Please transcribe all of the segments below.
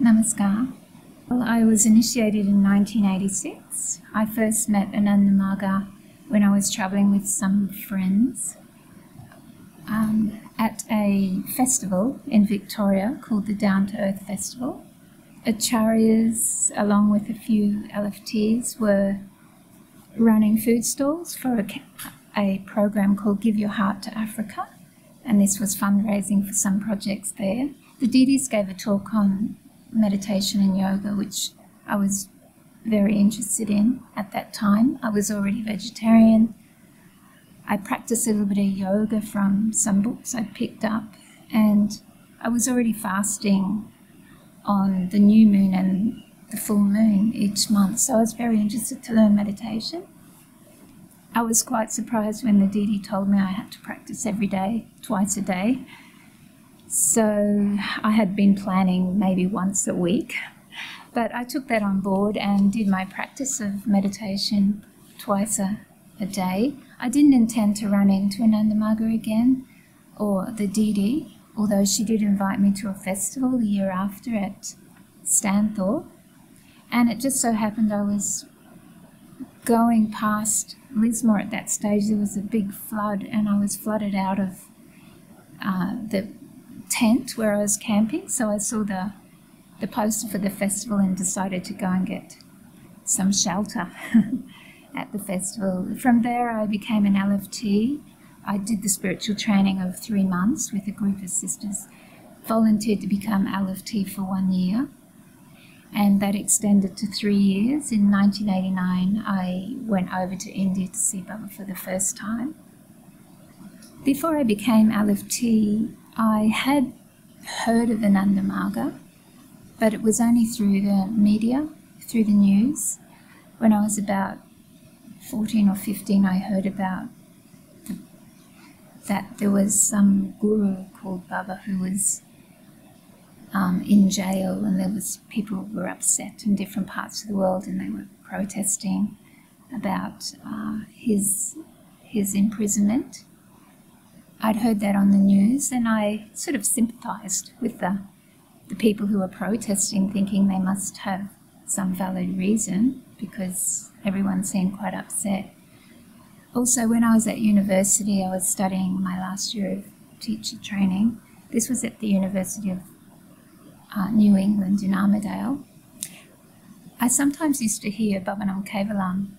Namaskar. Well, I was initiated in 1986. I first met Anandanirmala when I was travelling with some friends at a festival in Victoria called the Down to Earth Festival. Acharyas, along with a few LFTs, were running food stalls for a program called Give Your Heart to Africa, and this was fundraising for some projects there. The Didis gave a talk on meditation and yoga, which I was very interested in at that time. I was already vegetarian. I practiced a little bit of yoga from some books I'd picked up, and I was already fasting on the new moon and the full moon each month, so I was very interested to learn meditation. I was quite surprised when the Didi told me I had to practice every day, twice a day. So I had been planning maybe once a week, but I took that on board and did my practice of meditation twice a day. I didn't intend to run into Anandanirmala again or the Didi, although she did invite me to a festival the year after at Stanthorpe, and it just so happened I was going past Lismore at that stage. There was a big flood and I was flooded out of the tent where I was camping, so I saw the poster for the festival and decided to go and get some shelter at the festival. From there I became an LFT. I did the spiritual training of 3 months with a group of sisters, volunteered to become LFT for 1 year, and that extended to 3 years. In 1989 I went over to India to see Baba for the first time. Before I became LFT, I had heard of Anandanirmala, but it was only through the media, through the news. When I was about 14 or 15, I heard about that there was some guru called Baba who was in jail, and there was people who were upset in different parts of the world, and they were protesting about his imprisonment. I'd heard that on the news, and I sort of sympathised with the people who were protesting, thinking they must have some valid reason because everyone seemed quite upset. Also, when I was at university, I was studying my last year of teacher training. This was at the University of New England in Armidale. I sometimes used to hear Bhavanam Kevalam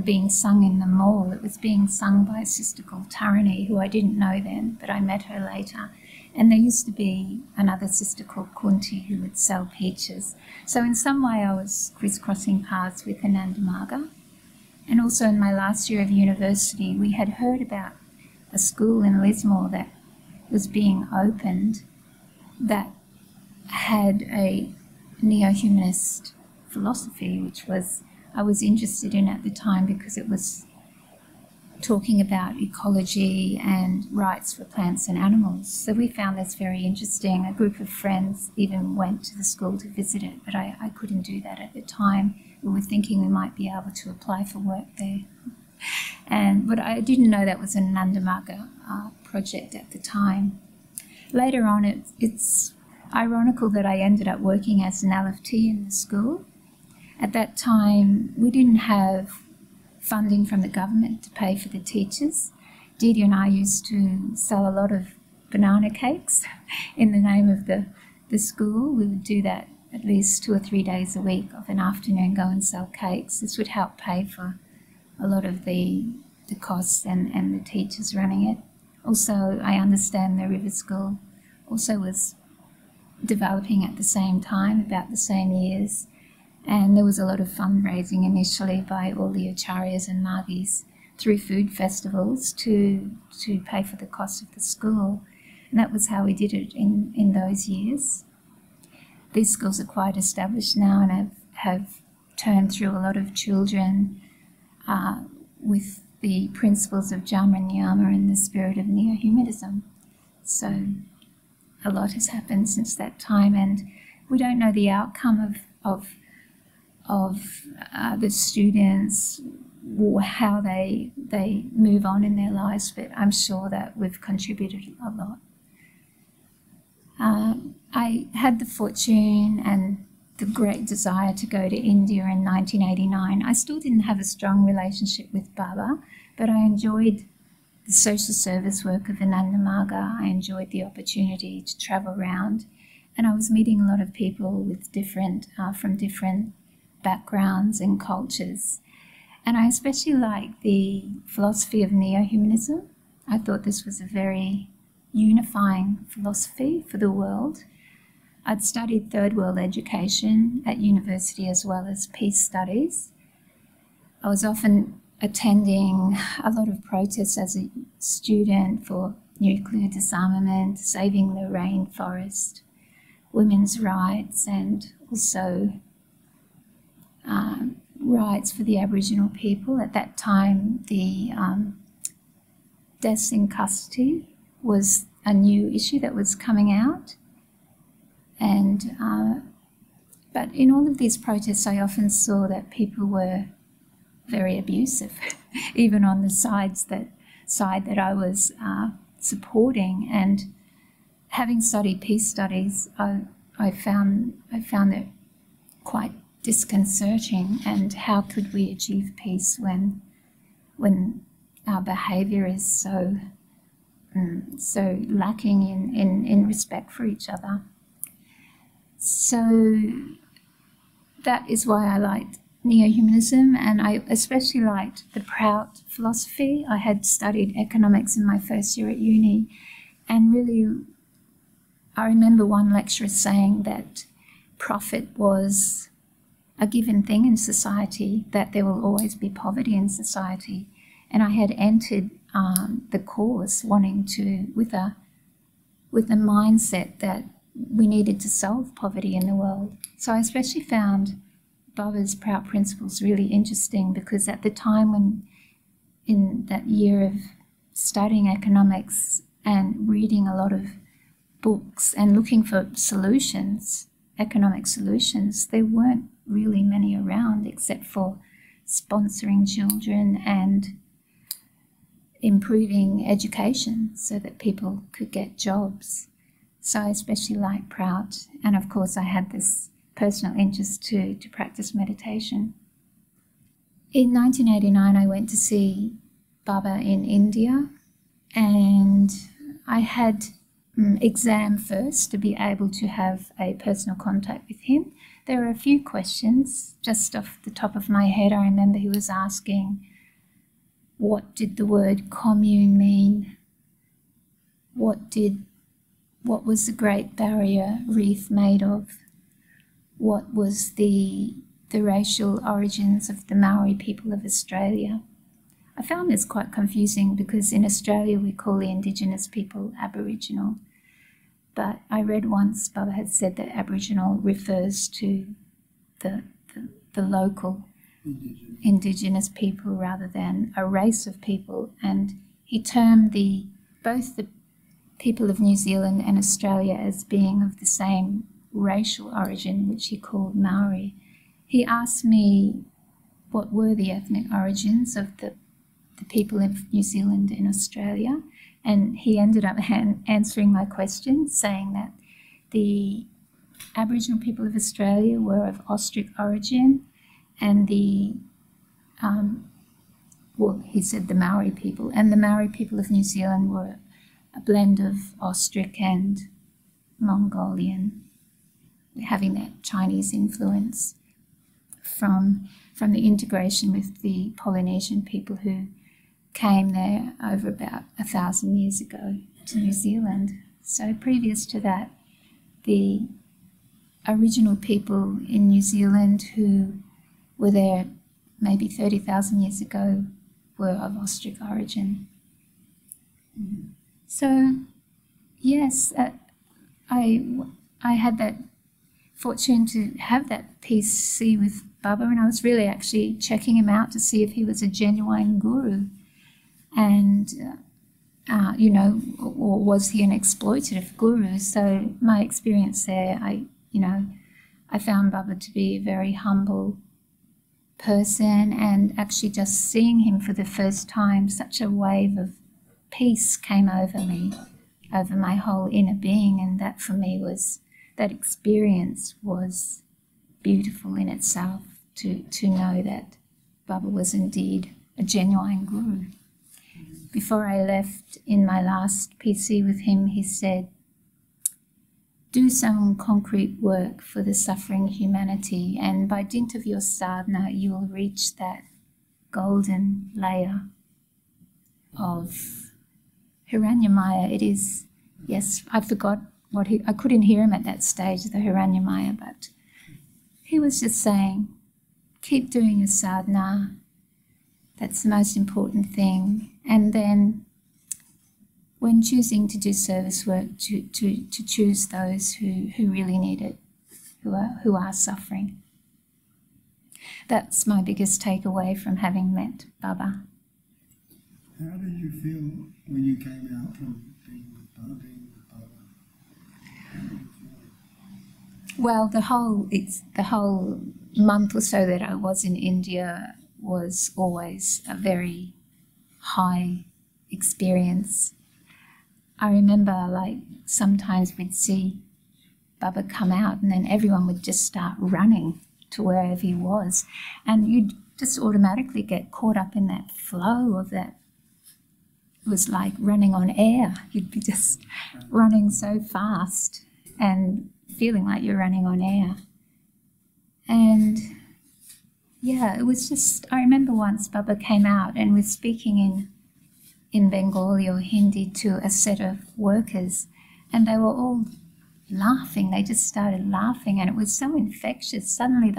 being sung in the mall. It was being sung by a sister called Tarini, who I didn't know then, but I met her later. And there used to be another sister called Kunti who would sell peaches. So in some way I was crisscrossing paths with Anandanirmala. And also in my last year of university, we had heard about a school in Lismore that was being opened that had a neo-humanist philosophy, which I was interested in at the time because it was talking about ecology and rights for plants and animals. So we found this very interesting. A group of friends even went to the school to visit it, but I couldn't do that at the time. We were thinking we might be able to apply for work there. But I didn't know that was an Anandanirmala project at the time. Later on, it's ironical that I ended up working as an LFT in the school. At that time, we didn't have funding from the government to pay for the teachers. Didi and I used to sell a lot of banana cakes in the name of the school. We would do that at least 2 or 3 days a week of an afternoon, go and sell cakes. This would help pay for a lot of the costs and the teachers running it. Also, I understand the river school also was developing at the same time, about the same years. And there was a lot of fundraising initially by all the acharyas and magis through food festivals to pay for the cost of the school. And that was how we did it in those years. These schools are quite established now and have turned through a lot of children with the principles of Dharma and Niyama and the spirit of neo-humanism. So a lot has happened since that time, and we don't know the outcome of the students, how they move on in their lives, but I'm sure that we've contributed a lot. I had the fortune and the great desire to go to India in 1989. I still didn't have a strong relationship with Baba, but I enjoyed the social service work of Anandanirmala. I enjoyed the opportunity to travel around, and I was meeting a lot of people with from different backgrounds and cultures. And I especially liked the philosophy of neo-humanism. I thought this was a very unifying philosophy for the world. I'd studied third world education at university as well as peace studies. I was often attending a lot of protests as a student for nuclear disarmament, saving the rainforest, women's rights, and also rights for the Aboriginal people. At that time, the deaths in custody was a new issue that was coming out. And but in all of these protests, I often saw that people were very abusive, even on the side that I was supporting. And having studied peace studies, I found it quite disconcerting. And how could we achieve peace when our behaviour is so lacking in respect for each other? So that is why I liked neo-humanism, and I especially liked the Prout philosophy. I had studied economics in my first year at uni, and really I remember one lecturer saying that profit was a given thing in society, that there will always be poverty in society. And I had entered the course wanting to, with a mindset that we needed to solve poverty in the world. So I especially found Baba's Prout principles really interesting, because at the time when, in that year of studying economics and reading a lot of books and looking for solutions, economic solutions, there weren't really many around except for sponsoring children and improving education so that people could get jobs. So I especially like Prout, and of course I had this personal interest to practice meditation. In 1989 I went to see Baba in India, and I had exam first to be able to have a personal contact with him. There were a few questions just off the top of my head. I remember he was asking, what did the word commune mean? What was the Great Barrier Reef made of? What was the racial origins of the Maori people of Australia? I found this quite confusing because in Australia we call the Indigenous people Aboriginal. But I read once Baba had said that Aboriginal refers to the local Indigenous people rather than a race of people. And he termed both the people of New Zealand and Australia as being of the same racial origin, which he called Maori. He asked me what were the ethnic origins of the people of New Zealand and Australia, and he ended up answering my question, saying that the Aboriginal people of Australia were of Austric origin, and he said the Maori people, and the Maori people of New Zealand were a blend of Austric and Mongolian, having that Chinese influence from the integration with the Polynesian people who came there over about 1,000 years ago to New Zealand. So previous to that, the original people in New Zealand who were there maybe 30,000 years ago were of Austric origin. So, yes, I had that fortune to have that peace with Baba, and I was really actually checking him out to see if he was a genuine guru, and or was he an exploitative guru? So my experience there, I found Baba to be a very humble person, and actually just seeing him for the first time, such a wave of peace came over me. over my whole inner being, and that for me was, that experience was beautiful in itself, to know that Baba was indeed a genuine guru. Before I left in my last PC with him, he said, do some concrete work for the suffering humanity, and by dint of your sadhana you will reach that golden layer of Hiranyamaya. It is, yes, I forgot what I couldn't hear him at that stage, the Hiranyamaya, but he was just saying, keep doing your sadhana, that's the most important thing, and then when choosing to do service work, to choose those who really need it, who are suffering. That's my biggest takeaway from having met Baba. How did you feel when you came out from being with Baba? How did you feel? Well, the whole month or so that I was in India was always a very high experience. I remember, like, sometimes we'd see Baba come out and then everyone would just start running to wherever he was, and you'd just automatically get caught up in that flow of that. It was like running on air. You'd be just running so fast and feeling like you're running on air. And yeah, it was just, I remember once Baba came out and was speaking in Bengali or Hindi to a set of workers, and they were all laughing. They just started laughing, and it was so infectious. Suddenly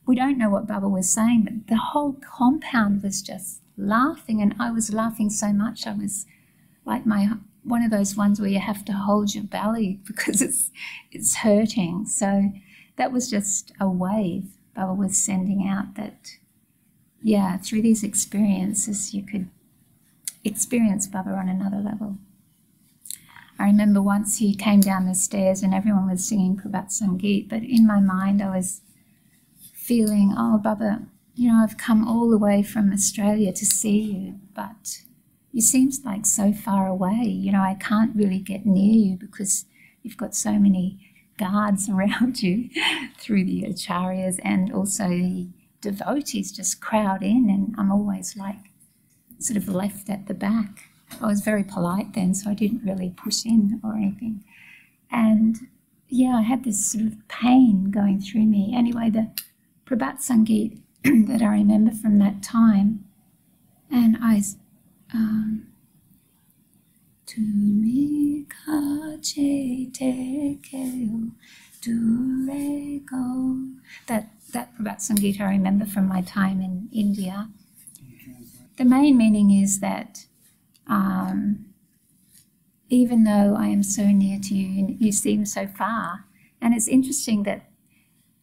we don't know what Baba was saying, but the whole compound was just laughing, and I was laughing so much I was like one of those ones where you have to hold your belly because it's hurting. So that was just a wave Baba was sending out, that, yeah, through these experiences you could experience Baba on another level. I remember once he came down the stairs and everyone was singing Prout Sangeet, but in my mind I was feeling, oh, Baba, you know, I've come all the way from Australia to see you, but you seem like so far away. You know, I can't really get near you because you've got so many guards around you through the acharyas, and also the devotees just crowd in, and I'm always like sort of left at the back. I was very polite then, so I didn't really push in or anything. And yeah, I had this sort of pain going through me. Anyway, the Prout Sangeet that I remember from that time, and I that Prout Sangeet I remember from my time in India. The main meaning is that even though I am so near to you, you seem so far. And it's interesting that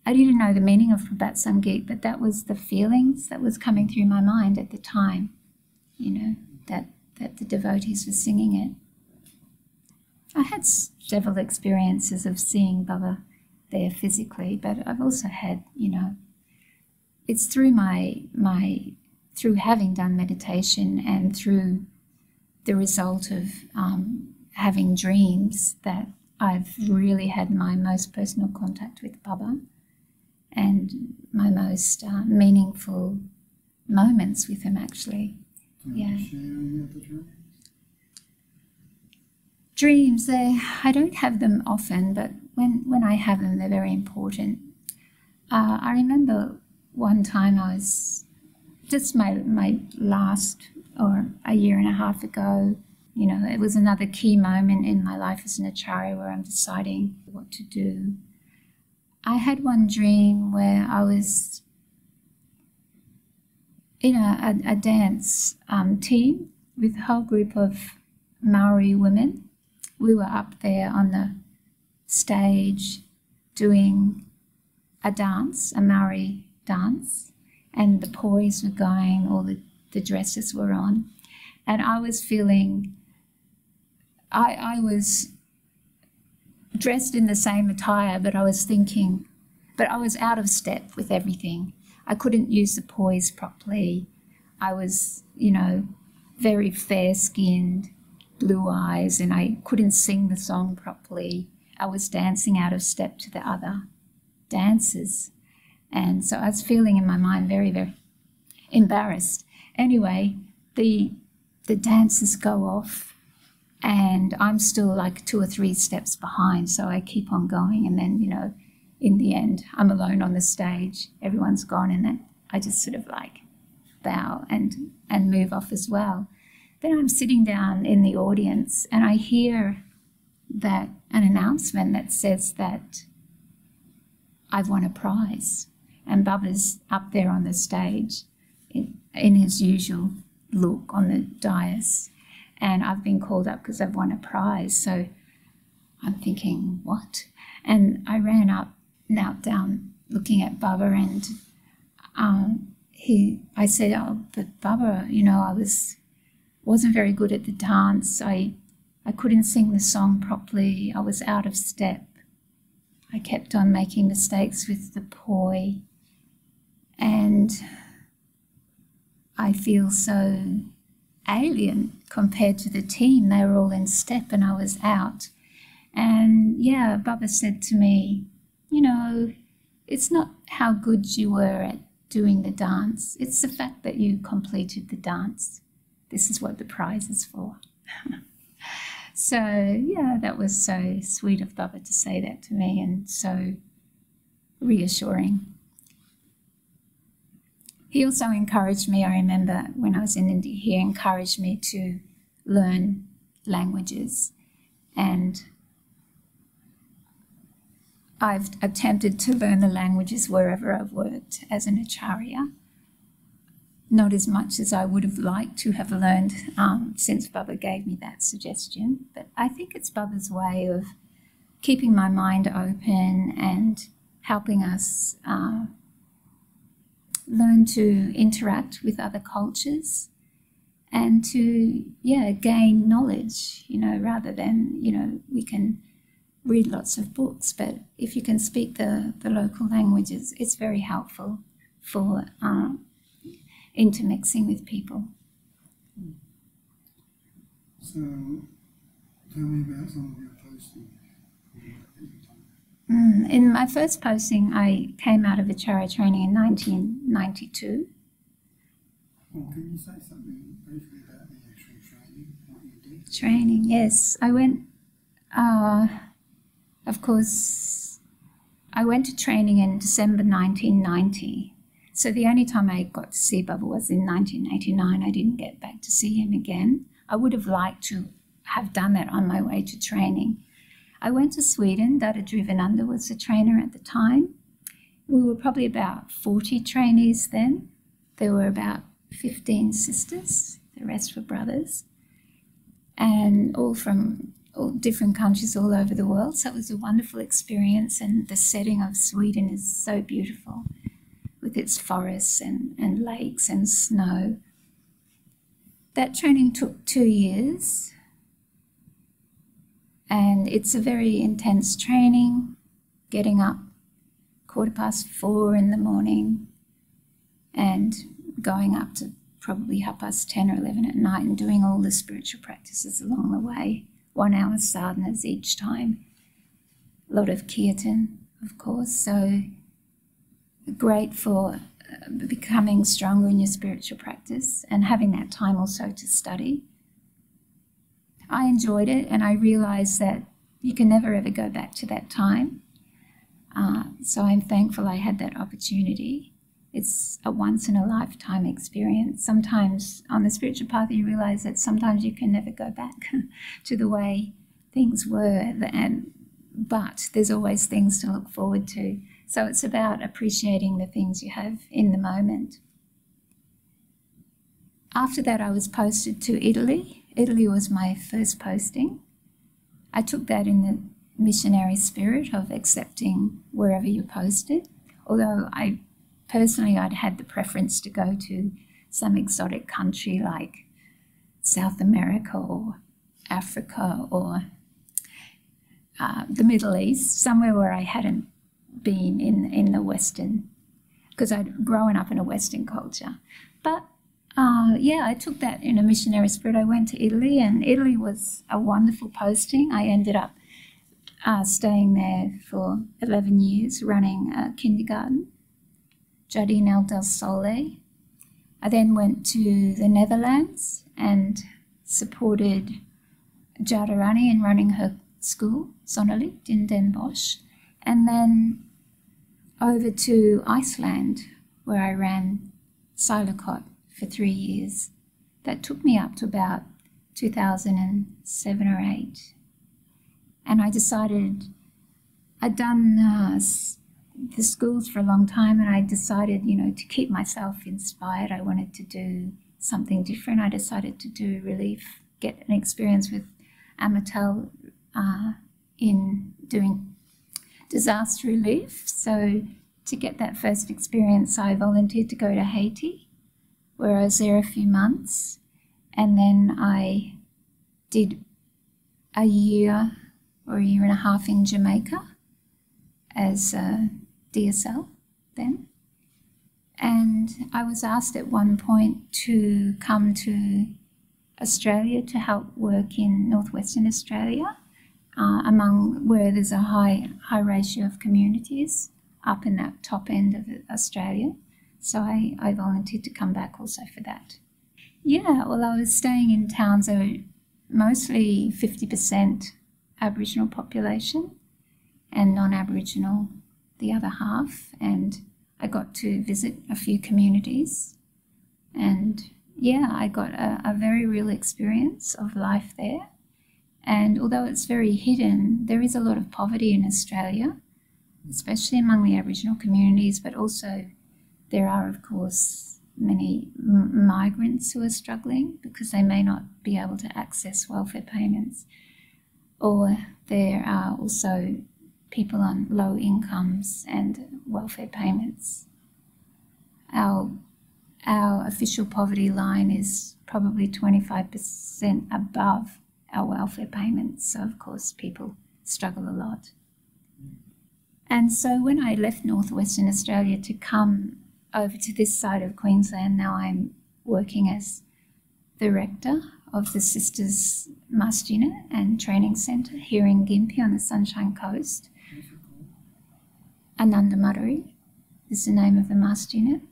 I didn't know the meaning of Prout Sangeet, but that was the feelings that was coming through my mind at the time, you know, that the devotees were singing it. I had several experiences of seeing Baba there physically, but I've also had, you know, it's through through having done meditation and through the result of having dreams that I've really had my most personal contact with Baba and my most meaningful moments with him, actually. Yeah. Dreams, I don't have them often, but when I have them, they're very important. I remember one time I was just my last, or a year and a half ago, you know, it was another key moment in my life as an acharya where I'm deciding what to do. I had one dream where I was in a dance team with a whole group of Maori women. We were up there on the stage doing a dance, a Maori dance, and the poise were going, all the dresses were on, and I was feeling, I was dressed in the same attire, but I was thinking, but I was out of step with everything. I couldn't use the poise properly. I was, you know, very fair-skinned, blue eyes, and I couldn't sing the song properly. I was dancing out of step to the other dancers. And so I was feeling in my mind very, very embarrassed. Anyway, the dancers go off and I'm still like 2 or 3 steps behind, so I keep on going, and then, you know, in the end I'm alone on the stage, everyone's gone, and then I just sort of like bow and move off as well. Then I'm sitting down in the audience and I hear that an announcement that says that I've won a prize, and Bubba's up there on the stage in his usual look on the dais, and I've been called up because I've won a prize. So I'm thinking, what? And I ran up, knelt down, looking at Bubba, and I said, oh, but Bubba, you know, I wasn't very good at the dance. I couldn't sing the song properly. I was out of step. I kept on making mistakes with the poi, and I feel so alien compared to the team. They were all in step and I was out. And yeah, Bubba said to me, you know, it's not how good you were at doing the dance, it's the fact that you completed the dance. This is what the prize is for. So yeah, that was so sweet of Bubba to say that to me, and so reassuring. He also encouraged me, I remember when I was in India, he encouraged me to learn languages, and I've attempted to learn the languages wherever I've worked as an acharya. Not as much as I would have liked to have learned since Bubba gave me that suggestion, but I think it's Bubba's way of keeping my mind open and helping us learn to interact with other cultures and to, yeah, gain knowledge, you know, rather than, you know, we can read lots of books, but if you can speak the local languages, it's very helpful for intermixing with people. So, tell me about some of your posting. In my first posting, I came out of Acharya training in 1992. Well, can you say something briefly about the actual training, what you did? Training, yes. I went, of course, I went to training in December 1990. So the only time I got to see Bubba was in 1989. I didn't get back to see him again. I would have liked to have done that on my way to training. I went to Sweden. Dada Drivananda was the trainer at the time. We were probably about 40 trainees then. There were about 15 sisters. The rest were brothers. And all from all different countries all over the world. So it was a wonderful experience, and the setting of Sweden is so beautiful with its forests and lakes and snow. That training took 2 years. And it's a very intense training, getting up 4:15 in the morning and going up to probably 10:30 or 11 at night and doing all the spiritual practices along the way. 1 hour sadhanas each time. A lot of kirtan, of course, so great for becoming stronger in your spiritual practice and having that time also to study. I enjoyed it, and I realised that you can never ever go back to that time. So I'm thankful I had that opportunity. It's a once-in-a-lifetime experience. Sometimes on the spiritual path you realise that sometimes you can never go back to the way things were, but there's always things to look forward to. So it's about appreciating the things you have in the moment. After that I was posted to Italy. Italy was my first posting. I took that in the missionary spirit of accepting wherever you're posted, although I'd had the preference to go to some exotic country like South America or Africa or the Middle East, somewhere where I hadn't been in the Western, because I'd grown up in a Western culture. But Yeah, I took that in a missionary spirit. I went to Italy, and Italy was a wonderful posting. I ended up staying there for 11 years, running a kindergarten, Giardino del Sole. I then went to the Netherlands and supported Giardarani in running her school, Zonnelicht in Den Bosch, and then over to Iceland, where I ran Silacot for 3 years. That took me up to about 2007 or 8. And I decided, I'd done the schools for a long time, and I decided, to keep myself inspired, I wanted to do something different. I decided to do relief, get an experience with Amatel in doing disaster relief. So to get that first experience, I volunteered to go to Haiti, where I was there a few months, and then I did a year or a year and a half in Jamaica as a DSL then. And I was asked at one point to come to Australia to help work in northwestern Australia, among where there's a high ratio of communities up in that top end of Australia. So I volunteered to come back also for that. Yeah, well, I was staying in towns that were mostly 50% Aboriginal population and non-Aboriginal the other half, and I got to visit a few communities, and yeah, I got a very real experience of life there. And although it's very hidden, there is a lot of poverty in Australia, especially among the Aboriginal communities, but also there are, of course, many migrants who are struggling because they may not be able to access welfare payments, or there are also people on low incomes and welfare payments. Our official poverty line is probably 25% above our welfare payments, so of course people struggle a lot. And so when I left northwestern Australia to come over to this side of Queensland, now I'm working as the rector of the Sisters Masjid and Training Centre here in Gympie on the Sunshine Coast. Anandanirmala is the name of the masjid.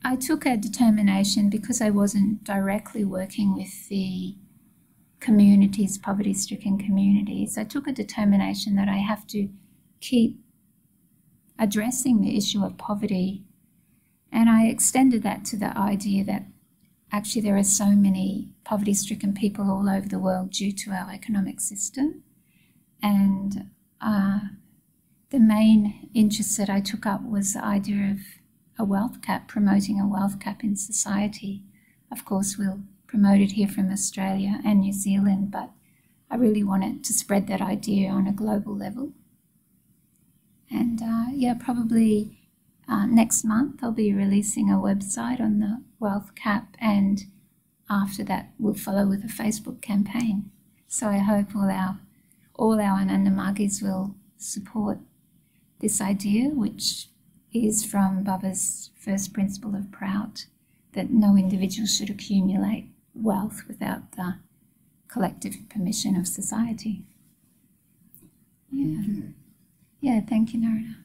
I took a determination because I wasn't directly working with the communities, poverty-stricken communities. I took a determination that I have to keep addressing the issue of poverty, and I extended that to the idea that actually there are so many poverty-stricken people all over the world due to our economic system, and the main interest that I took up was the idea of a wealth cap, promoting a wealth cap in society. Of course, we'll promote it here from Australia and New Zealand, but I really wanted to spread that idea on a global level. And yeah, probably next month I'll be releasing a website on the wealth cap, and after that we'll follow with a Facebook campaign. So I hope all our Anandamagis will support this idea, which is from Baba's first principle of Prout, that no individual should accumulate wealth without the collective permission of society. Yeah. Thank you. Yeah, thank you, Narada.